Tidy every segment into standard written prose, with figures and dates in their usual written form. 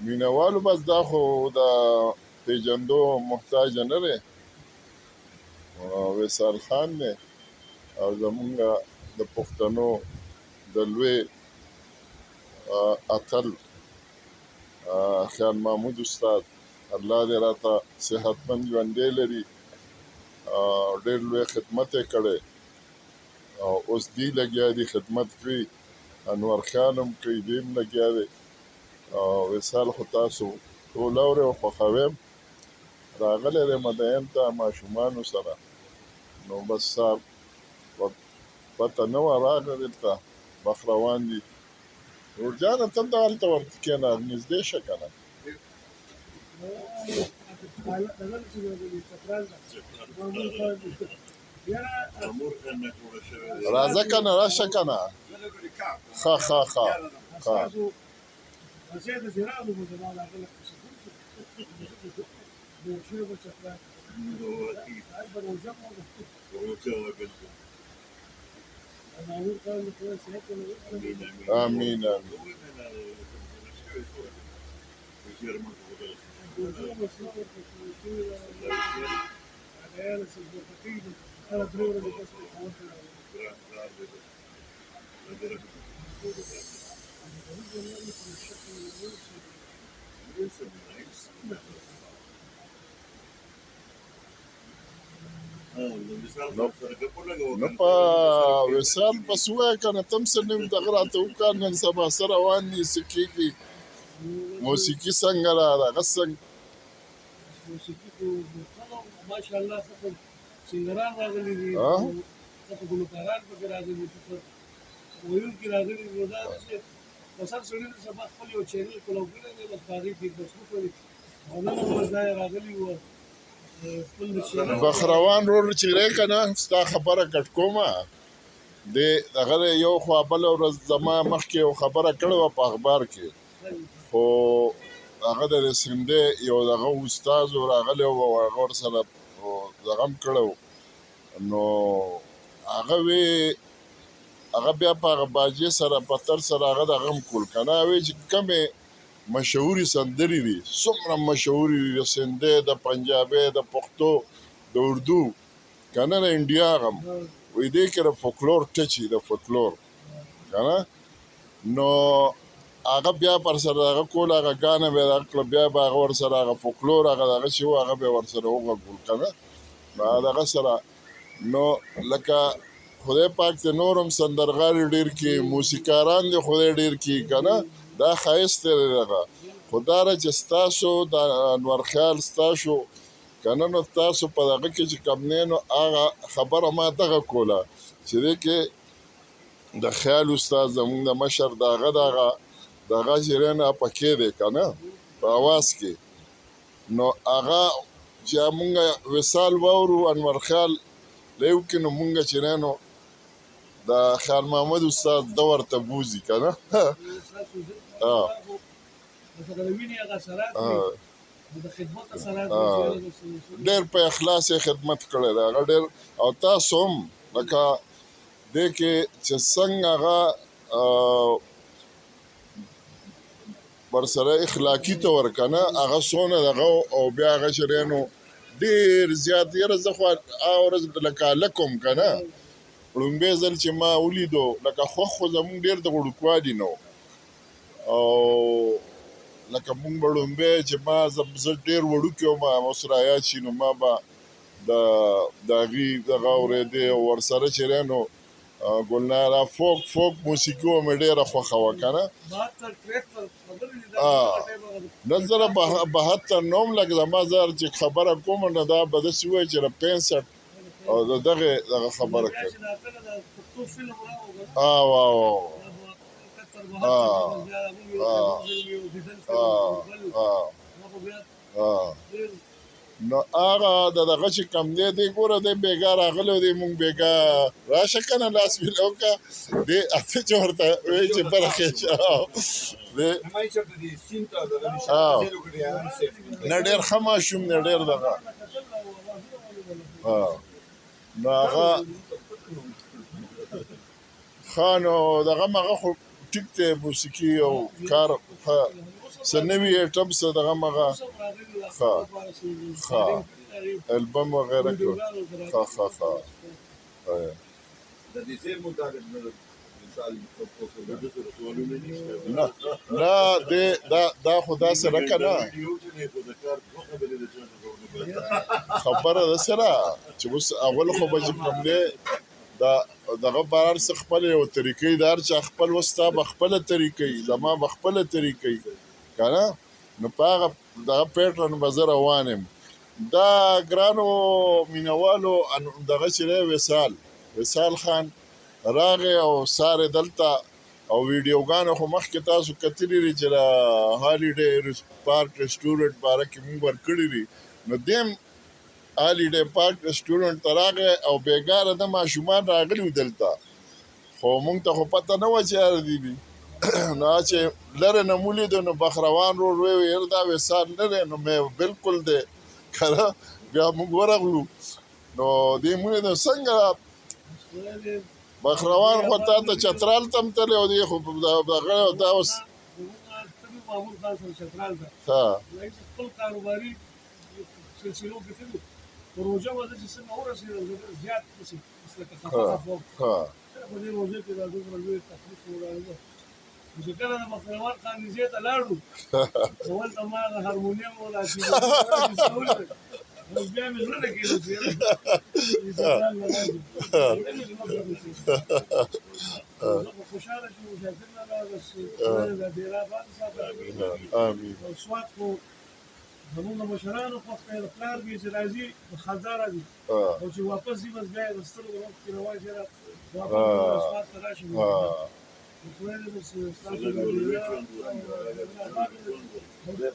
مینوالو بس دا خو د پیجندو محتاج نه دی وصال خان دی او زمونږ د پښتنو د لوی اتل خیال محمود استاد الله دې راته صحتمند ژوندی لري ډېر لوی خدمت یې کړی او اوس دی لګیا دي خدمت کوي انور خان هم کوي دی هم لګیا دی وصال خو تاسو ټول اورئ او خوښوئ راغلی دی مدین ته ماشومانو سره نو بس صاحب پته نه وه راغی دلته مخ روان دي نورجانه ته دلته ورته کښېنه نږدې شه که نه راځه که نه راشه که نه ښه ښه ښه ښه آمین آمین نو په وصال پس ووایه که نه ته هم څه نوي دغه راته وکړه نن سبا څه روان دي څه کېږي موسیقي څنګه ده دغه څنګه موسیقي خو ماشاءالله څه سینګران راغلي دي څه ګلوکاران پکې راغلي دي څه ویونکي راغلي دي نو دا داسې بس هر سړي د سبا خپل یو چینل کولو کړی دی بس په هغې کې بس وکړي او نن هم بس دا راغلي وو بخروان رور چې دی که نه ستا خبره کټ کومه د دغه یو خوا بله ورځ زما مخکې یو خبره کړې وه په اخبار کې خو هغه د سندې یو دغه استاد راغلی و او هغه ورسره دغه هم کړی و نو هغه وی هغه بیا په هغه باجې سره پتر سره هغه دغه هم کول که نه وی چې کمې مشهوري سندرې دي څومره مشهوري دي د سندې د پنجابۍ د پښتو د اردو که نه د انډیا هغه هم وایي دې کې د فولکلور ټچ وي د فولکلور که نه نو هغه بیا پر سره هغه کول هغه ګانه به یې دغه کړه بیا به هغه ورسره هغه فولکلور هغه دغه چې و هغه به یې ورسره وغږول که نه نو دغه سره نو لکه خدای پاک ته نور هم سندرغاړي ډېر کړي موسیقاران دې خدای ډېر کړي که نه دا ښایست دی دغه خو دا ده چې ستاسو د انور خیال ستاسو که نه نو تاسو په دغه کې چې کوم دی نو هغه خبره ما دغه کوله چې دې کې د خیال استاد زمونږ د مشر د هغه دغه چې دی نه پکې دی که نه په اواز کې نو هغه چې مونږ وصال واورو انور خیال لیو کې نو مونږ چې دی نو د خیال محمد استاد ده ورته بوځي که نه ډېر په اخلاص یې خدمت کړی دی هغه ډېر او تاسو هم لکه دې کې چې څنګه هغه ورسره اخلاقي طور که نه هغه څونه دغه او بیا هغه چې دی نو ډېر زیات یاره زه خو هغه ورځ لکه هلک وم که نه لومبی ځل چې ما ولیدو لکه خوښ خو زمونږ ډېر د وړوکوالي نه او لکه مونږ به لومبی چې ما زه ډېر وړوکی وم اوس رایاد شي نو ما به د هغې دغه اورېدې او ورسره چې دی نو ګلناره فوک موسیقي وه مې ډېره خوښه وه که نه نن زره 72 نوم لکه زما زه چې خبره کوم نو دا به داسې ووایي چې د 65 او د دغه خبره کوي نو هغه دغه چې کم دی دی ګوره دی بېګا راغلی دی مونږ بېګا راشه که نه لاس ویله وکړه دی اته چې ورته وایي چې برخې شه نه ډېر ښه ماشوم دی ډېر دغه نو هغه ښه نو دغه خو ټیک دی موسیقي او کار ښه څه نوي ایټم څه دغه مغه ښه ښه البم وغیره کړو ښه ښه ښه د دې سیر مطابق مثال نه نه دا خو داسې رکه نه خبره ده سره چې اوس اول خو به چې کوم دی دغه بهر څه خپل یو طریقې دار چې خپل وستا به خپله طریقې زما به خپله طریقې که نه نو په هغه دغه پیټرن به زه روان یم دا ګرانو مینهوالو دغه چې دی وصال خان راغی او سارې دلته او ویډیوګانې خو مخکې تاسو کتلي دي چې د هالیډے پارک ریسټورنټ باره کې مونږ ورکړي دي نو دیم هالیډے پارک ریسټورنټ ته راغی او بېګاره د ماشومان راغلي وو دلته خو مونږ ته خو پته نه وه چې یاره دي دي نو چې لرې نه مو لیدو نو بخروان روډ ویې یاره دا وصال نه دی نو مې بلکل دی که نه بیا مونږ ورغلو نو دې مونږ لیدو څنګه بخروان خو تا ته چترال ته هم تللی او دې خو دغه دا اوس معمول خان سره چترال ته ها خپل کاروباري سلسلو کې تلو پروژه وځي چې څنګه ورسېدل زیات څه لکه خفاف ها په دې روزه کې دا دومره لوی تکلیف وراغله چې کله د بخروان خان نږدې ته لاړو اول ته ما هارمونیم ولا چې بیا مې زړه نه کېدو چې خوشحاله شو مسافر نه بس د ډیرا باندې ساتل امين سوات خو زموږ مشرانو خوښ کړي پلار به چې راځي خزا راځي او چې واپس دي بس بیا د سترګو وخت کې رواج را واپس سوات ته راشي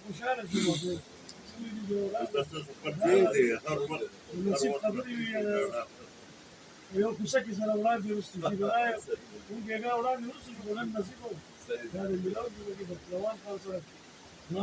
خوشحاله شو یو کوڅه کې سره وړاندې وروسته چې راځي موږ هغه وړاندې وروسته ګلان نصیب وو دا د ملاو کې د روان خان سره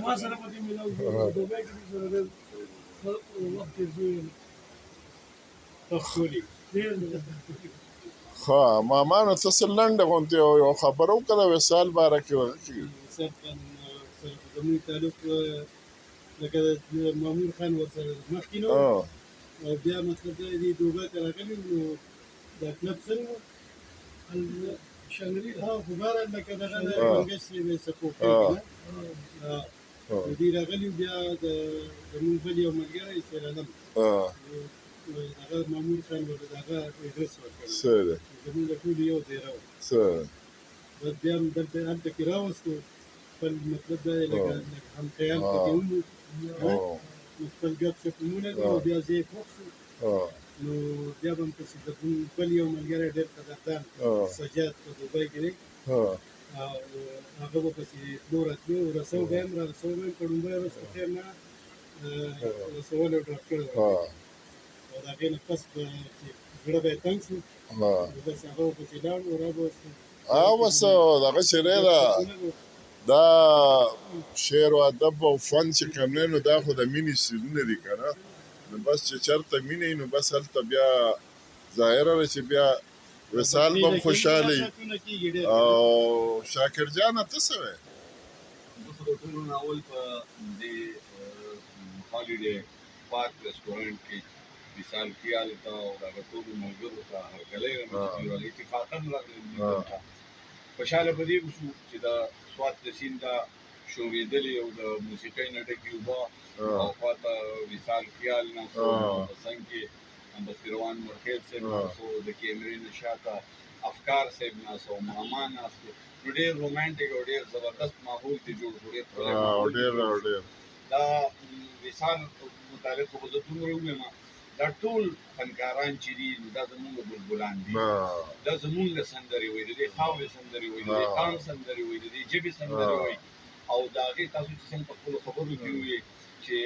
ما سره په دې ملاو کې دوبه کې سره د وخت کې تخولي ها مامانو څه څه لنډه غونډه یو خبره وکړه وصال باره کې وکړي زموږ تعلق لکه مامور خان ورسره مخکې نو او بیا مطلب دا دی دوبه ته راغلي نو دا کلب څنګه شانګري ها خبره لکه دغه منګس یې سپورټ کوي دې راغلي بیا د زموږ بل یو ملګری سره علم هغه مامور خان ورته هغه ایډرس ورکړ سره زموږ ټول یو دی راو سره بیا دلته هلته کې راوستو خپل مطلب دا لکه هم خیال پکې ومو خپل ګپ شپمونه او بیا زه یې خوښ شو نو بیا به هم پسې د بل یو ملګری ډېر قدردان سجاد په دوبۍ کې دی هغه به پسې تلو راتلو رسو به هم راسو به هم په ډومبۍ رسو خیر نه رسول یې ډراپ کړی او د هغې نه پس به چې زړه به یې تنګ شو بس هغه به پسې لاړ او را به اوس دغه شری ده دا شعر او ادب او فن چې کوم نه نو دا خو د مینې سیزونه دي که نه نو بس چې چېرته مینې نو بس هلته بیا ظاهره ده چې بیا وصال به هم خوشحاله وي او شاکر جانه ته څه وایې زه خو د ټولو نه اول په دې هالیډے پارک ریسټورنټ کې وصال خیال ته او دغه ټولو ملګرو ته هرکلی یم چې اتفاقا راغلي خوشحاله په دې وشو چې د سوات د سیند دا شورېدلې او د موسیقۍ نه ډکې اوبه او خواته وصال خیال ناستو په څنګ کې بخیروان مرخیل صاحب ناستو د کیمرې نه شاته افکار صاحب ناستو ماما ناستو نو ډېر رومانټیک او ډېر زبردست ماحول کې جوړ کړو ډېر دا وصال متعلق خو زه دومره ووایم دا ټول فنکاران چې دي دا زمونږ بلبلان دي دا زمونږ سندرې وایي د دې خاورې سندرې وایي د دې قام سندرې وایي د دې ژبې سندرې وایي او د هغې تاسو چې څنګه په خپلو خبرو کې ووایي چې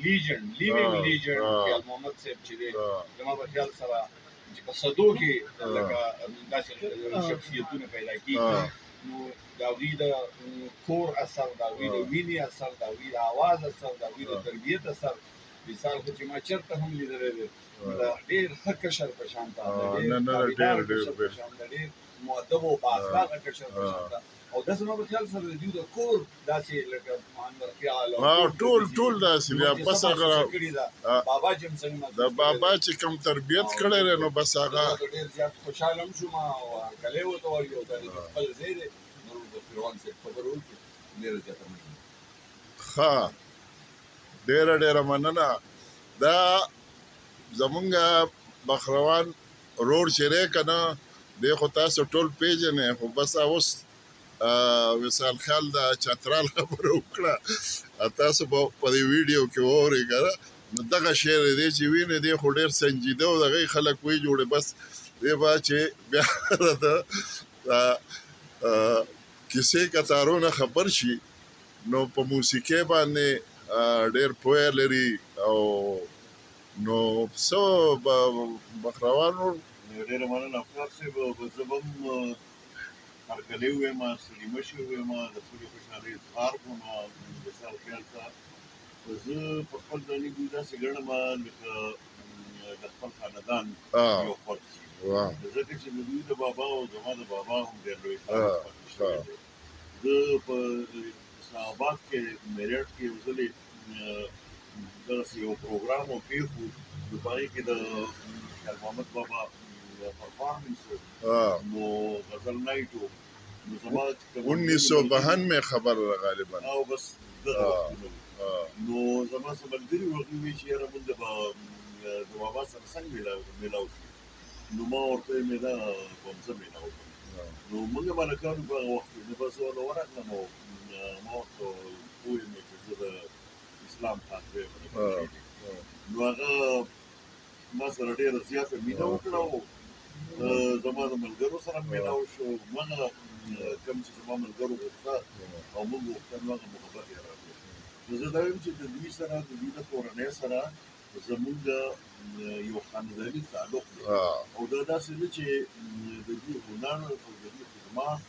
لیجنډ لیوینګ لیجنډ خیال محمد صاحب چې دی زما په خیال سره چې په صدو کې لکه داسې شخصیتونه پیدا کېږي نو د هغوی د کور اثر د هغوی د وینې اثر د هغوی د اواز اثر د هغوی د تربیت اثر مثال خو چې ما چېرته هم لیدلی دی د ډېر ښه کشر په شان ته ډېر مؤدب او بااخلاقه کشر په شان ته او داسې ما په خیال سره د دوی د کور داسې لکه انور خیال ټول داسې بیا بس هغه بابا چې څنګه د بابا چې کوم تربیت کړی دی نو بس هغه ډېر زیات خوشحاله هم شوم او هرکلی ورته وایي او دا د خپل ځای دی نو د پیروان صاحب خبرې وکړي ډېره زیاته مننه ښه ډېره مننه دا زمونږ بخروان روډ چې دی که نه دی خو تاسو ټول پیژنئ خو بس اوس وصال خیال د چترال خبره وکړه تاسو به په دې ویډیو کې واورئ که نه نو دغه شعر دی چې وینې دی خو ډېر سنجیده او دغه خلک وایي جوړې بس دی به چې بیا د کیسې کتارونه خبر شي نو په موسیقۍ باندې ډېر پوهه لري او نو څه بخروانو ډېره مننه افکار صاحب زه به هم هرکلی ووایم ستړي مه شئ ووایم د خپلې خوشحالۍ اظهار کوم وصال خیال ته زه په خپل ځاني دوی داسې ګڼم لکه د خپل خاندان یو فرد شي ځکه چې د دوی د بابا او زما د بابا هم ډېر لوی فرق شوی دی زه په اسلام آباد کې میرټ کې یو ځلې دغسې یو پروګرام او پېښ و نو په هغې کې د خیال محمد بابا پرفارمنس نو غزل نایټ و نو زما 1992 میں خبر غالبا او بس دغه وختونه نو زما څه ملګري وغوي وی چې یاره مونږ به د بابا سره څنګه میلاو شو نو ما ورته مې دا کوم څه میلاو نو موږ ملکانو په هغه وخت کې نو بس ورغلم او ما ورته وویل چې زه د اسلام خاطرې نو هغه ما سره ډېره زیاته مینه وکړه او زما د ملګرو سره میلاو شو هغه کوم چې زما ملګرو غوښته او موږ غوښتل نو هغه محبت یې راکړو نو زه دا وایم چې د دوی سره د دوی د کورنۍ سره زموږ یو خانداني تعلق دی او دا داسې نه چې د دوی هنر او د دوی خدمات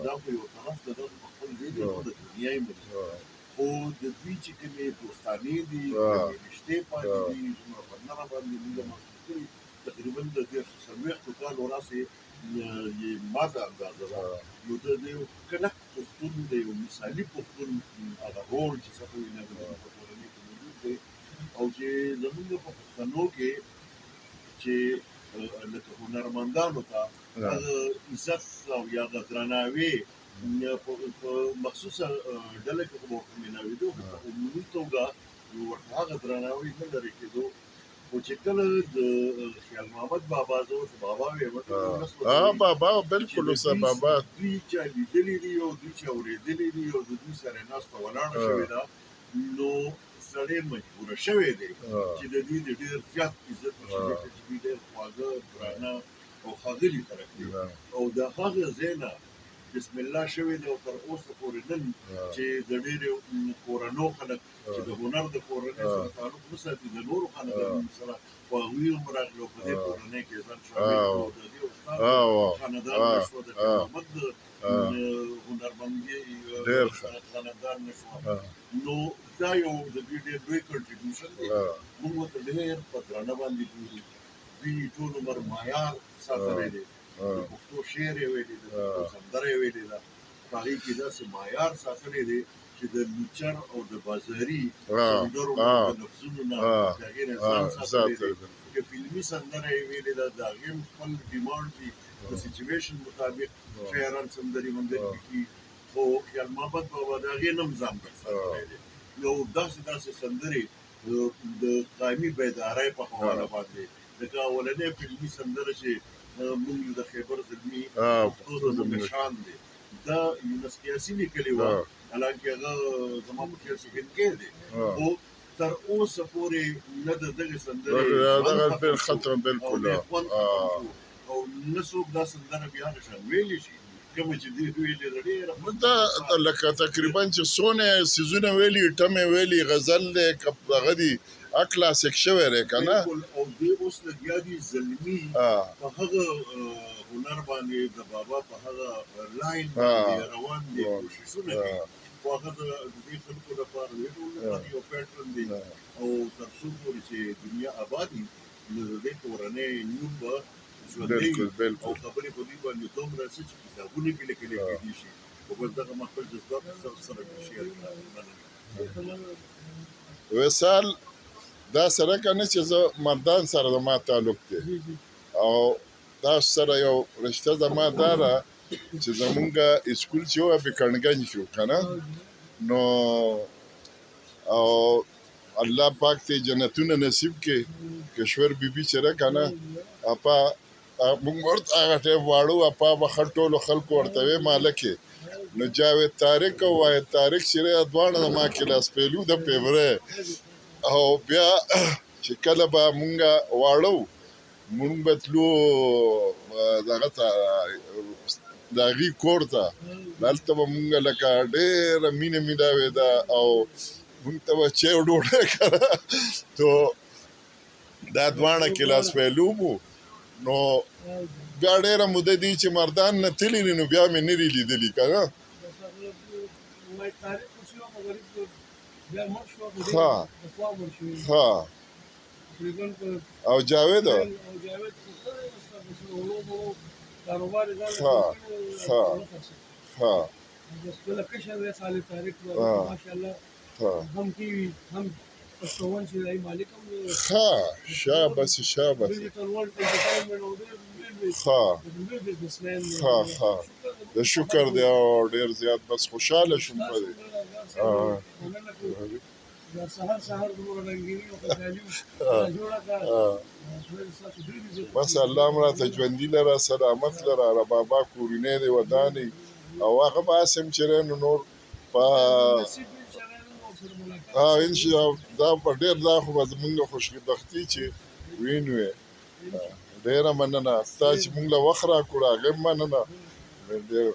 دا په یو طرف د دغه په خپل ځای دی او د دنیا یې ملي خو د دوی چې کومې دوستانې دي کومې رشتې پاتې دي زموږ په نره باندې موږ محسوس کړي تقریبا د 40 کالو راځي یې ماده اندازه ده نو د یو کلک پښتون د یو مثالي پښتون هغه رول چې څه کوي نه په کورنۍ کې موجود دی او چې زموږ په پښتنو کې چې لکه هنرمندانو ته هغه عزت او یا د درناوي په مخصوصه ډله کې خو ورته میلاوېدو په عمومي توګه ورته هغه درناوی نه لرې کېدو خو چې کله د خیال محمد بابا زه اوس بابا ویم بابا بالکل اوسه بابا دوی چا لیدلي دي او دوی چا اورېدلي دي او د دوی سره ناسته ولاړه شوې ده نو سړی مجبوره شوی دی چې د دوی د ډېر زیات عزت وشي چې دوی ډېر خواږه درانه او ښاغلي خلک دي او د هغه ځای نه بسم الله شوی دی او تر اوسه پورې نن چې د ډېرو کورنو خلک چې د هنر د کورنۍ سره تعلق نه ساتي د نورو خاندانونو سره خو هغوی هم راغلي او په دې کورنۍ کې ځان شامل کړو د دې استاد خاندان نه شوه د خیال محمد هنرمندۍ خاندان نه شوه نو دا یو د دوی ډېر لوی کنټریبیوشن دی موږ ورته ډېر په درانه باندې ګورو دوی ټول عمر معیار ساتلی دی د پښتو شعر یې ویلي ده د پښتو سندره یې ویلې ده په هغې کې داسې معیار ساتلی دی چې د لوچر او د بازاري سندرو د لفظونو نه د هغې نه ځان ساتلی دی که فلمي سندره یې ویلې ده د هغې هم خپل ډیمانډ دي د سچویشن مطابق شاعران سندرې وندرې کړي خو خیال محمد بابا د هغې نه هم ځان بل ساتلی دی یو داسې سندرې د قایمي بیدارۍ په حواله باندې لکه اولنۍ فلمي سندره چې موږ د خیبر زلمي پښتو زموږ شان دی دا یونس قیاسي لیکلې وه حالانکې هغه زما په خیال سوهنکی دی خو تر اوسه پورې نه د دغې سندرې ختم بالکل او نه څوک دا سندره بیا هغه شان ویلی شي کومه چې دوی ویلې ده ډېره دا لکه تقریبا چې څونه سیزونه ویلي ټمې ویلي غزل دی هغه دي کلاسیک شوی دی که نه او دوی اوس لګیا دي زلمي په هغه هنر باندې د بابا په هغه لاین باندې روان دي کوششونه دي خو هغه د دې خلکو لپاره یو پیټرن دی او تر څو پورې چې دنیا ابادي نو د دې کورنۍ نوم به ژوندی او خبرې په دې باندې دومره څه چې کتابونه کې لیکلی کېدی شي خو بس دغه ما خپل جذبات سره شیر کړل. وصال دا سره کنه چې زه مردان سره د ما تعلق دی او دا سره یو رشته زما داره چې زمونږ اسکول چې و په کڼګنج شو کنه نو او الله پاک ته جنتونه نصیب کې کشور بیبي چې را کنه اپا موږ ورته هغه ټیم واړو اپا به ټولو خلکو ورته وې مالکې نو جاوید طارق او واحد طارق چې دواړه زما کلاس پیلو د پیبره او بیا چې کله به مونږه واړو مونږ به تلو دغه ته د هغې کور ته دلته به مونږه لکه ډېره مینه میلاوېده او مونږ ته به چای او ډوډۍ کړه تو دا دواړه کلاس پیلو مو نو بیا ډېره موده دی چې مردان نه تللي نو بیا مې نه دي لیدلي که نه ها ها او جاوید ها ها ها ها ها شابس شابس ها ها ها د شکر دی او ډېر زیات بس خوشحاله شوم په دې بس الله مو راته ژوندي لره سلامت لره ربابا کورنۍ دې ودانې او هغه به هسې هم چې نو نور په انشاءالله دا په ډېر دا خو به زمونږ خوشبختي چې وینو یې ډېره مننه ستا چې مونږ له وخت راکړو هغې هم مننه ډېر